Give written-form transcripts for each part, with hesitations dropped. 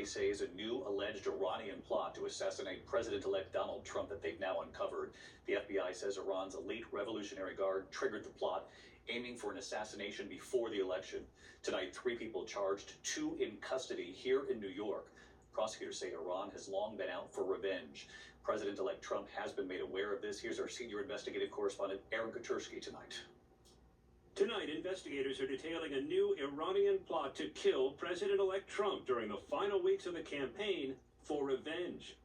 they say is a new alleged Iranian plot to assassinate President-elect Donald Trump that they've now uncovered. The FBI says Iran's elite Revolutionary Guard triggered the plot, aiming for an assassination before the election. Tonight, 3 people charged, 2 in custody here in New York. Prosecutors say Iran has long been out for revenge. President-elect Trump has been made aware of this. Here's our senior investigative correspondent, Aaron Katersky, tonight. Tonight, investigators are detailing a new Iranian plot to kill President-elect Trump during the final weeks of the campaign for revenge.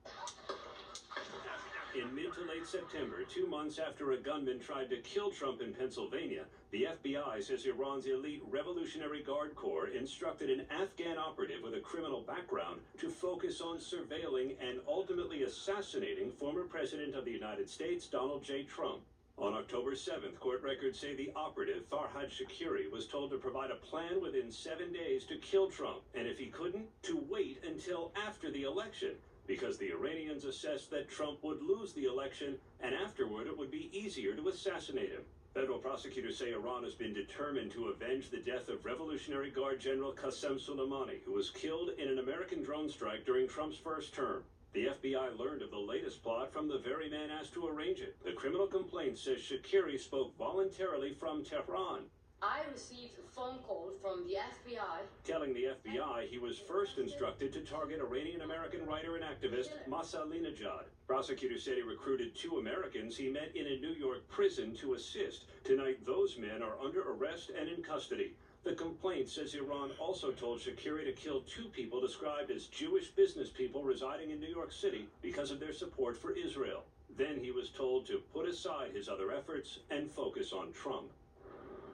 In mid to late September, 2 months after a gunman tried to kill Trump in Pennsylvania, the FBI says Iran's elite Revolutionary Guard Corps instructed an Afghan operative with a criminal background to focus on surveilling and ultimately assassinating former President of the United States, Donald J. Trump. On October 7th, court records say the operative, Farhad Shakiri, was told to provide a plan within 7 days to kill Trump, and if he couldn't, to wait until after the election, because the Iranians assessed that Trump would lose the election, and afterward it would be easier to assassinate him. Federal prosecutors say Iran has been determined to avenge the death of Revolutionary Guard General Qasem Soleimani, who was killed in an American drone strike during Trump's first term. The FBI learned of the latest plot from the very man asked to arrange it. The criminal complaint says Shakiri spoke voluntarily from Tehran. I received a phone call from the FBI telling the FBI he was first instructed to target Iranian-American writer and activist Mahsa Ahmadinejad. Prosecutors said he recruited 2 Americans he met in a New York prison to assist. Tonight, those men are under arrest and in custody. The complaint says Iran also told Shakiri to kill 2 people described as Jewish business people residing in New York City because of their support for Israel. Then he was told to put aside his other efforts and focus on Trump.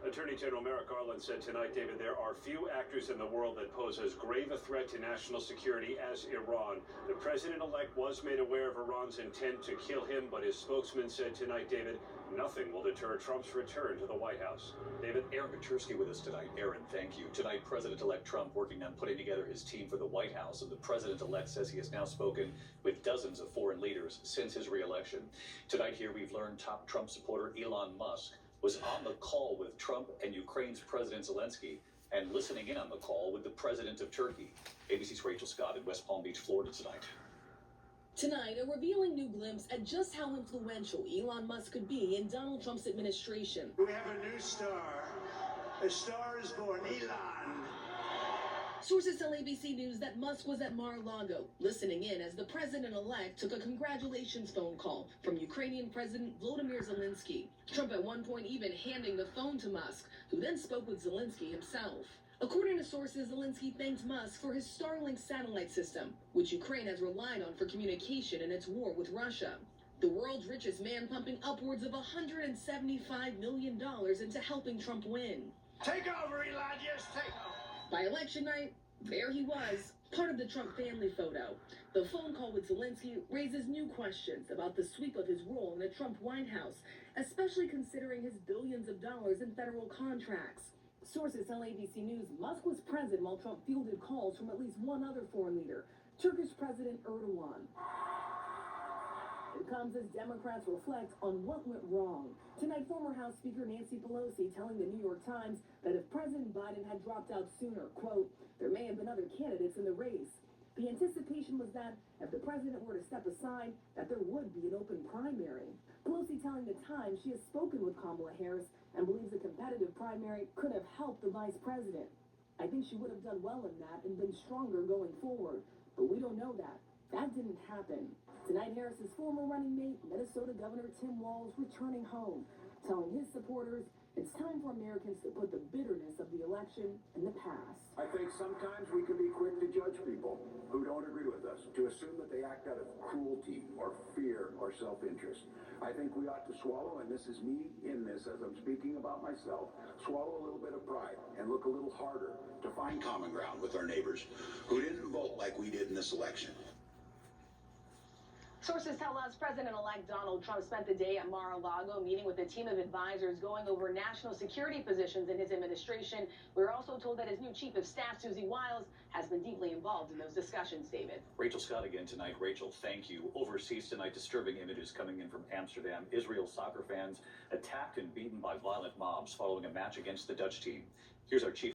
Attorney General Merrick Garland said tonight, David, there are few actors in the world that pose as grave a threat to national security as Iran. The president-elect was made aware of Iran's intent to kill him, but his spokesman said tonight, David, nothing will deter Trump's return to the White House. David? Aaron Katersky with us tonight. Aaron, thank you. Tonight, President-elect Trump working on putting together his team for the White House, and the president-elect says he has now spoken with dozens of foreign leaders since his re-election. Tonight here, we've learned top Trump supporter Elon Musk was on the call with Trump and Ukraine's President Zelensky and listening in on the call with the president of Turkey. ABC's Rachel Scott in West Palm Beach, Florida tonight. Tonight, a revealing new glimpse at just how influential Elon Musk could be in Donald Trump's administration. We have a new star. A star is born, Elon. Sources tell ABC News that Musk was at Mar-a-Lago, listening in as the president-elect took a congratulations phone call from Ukrainian President Volodymyr Zelensky. Trump at one point even handing the phone to Musk, who then spoke with Zelensky himself. According to sources, Zelensky thanked Musk for his Starlink satellite system, which Ukraine has relied on for communication in its war with Russia. The world's richest man pumping upwards of $175 million into helping Trump win. Take over, Elon, just take over. By election night, there he was, part of the Trump family photo. The phone call with Zelensky raises new questions about the sweep of his role in the Trump White House, especially considering his billions of dollars in federal contracts. Sources tell ABC News Musk was present while Trump fielded calls from at least one other foreign leader, Turkish President Erdogan. It comes as Democrats reflect on what went wrong. Tonight, former House Speaker Nancy Pelosi telling the New York Times that if President Biden had dropped out sooner, quote, there may have been other candidates in the race. The anticipation was that if the president were to step aside, that there would be an open primary. Pelosi telling the Times she has spoken with Kamala Harris and believes a competitive primary could have helped the vice president. I think she would have done well in that and been stronger going forward, but we don't know that. That didn't happen. Tonight, Harris's former running mate, Minnesota Governor Tim Walz, returning home, telling his supporters it's time for Americans to put the bitterness of the election in the past. I think sometimes we can be quick to judge people who don't agree with us, to assume that they act out of cruelty or fear or self-interest. I think we ought to swallow, and this is me in this as I'm speaking about myself, swallow a little bit of pride and look a little harder to find common ground with our neighbors who didn't vote like we did in this election. Sources tell us President-elect Donald Trump spent the day at Mar-a-Lago meeting with a team of advisors going over national security positions in his administration. We're also told that his new chief of staff, Susie Wiles, has been deeply involved in those discussions, David. Rachel Scott again tonight. Rachel, thank you. Overseas tonight, disturbing images coming in from Amsterdam. Israel soccer fans attacked and beaten by violent mobs following a match against the Dutch team. Here's our chief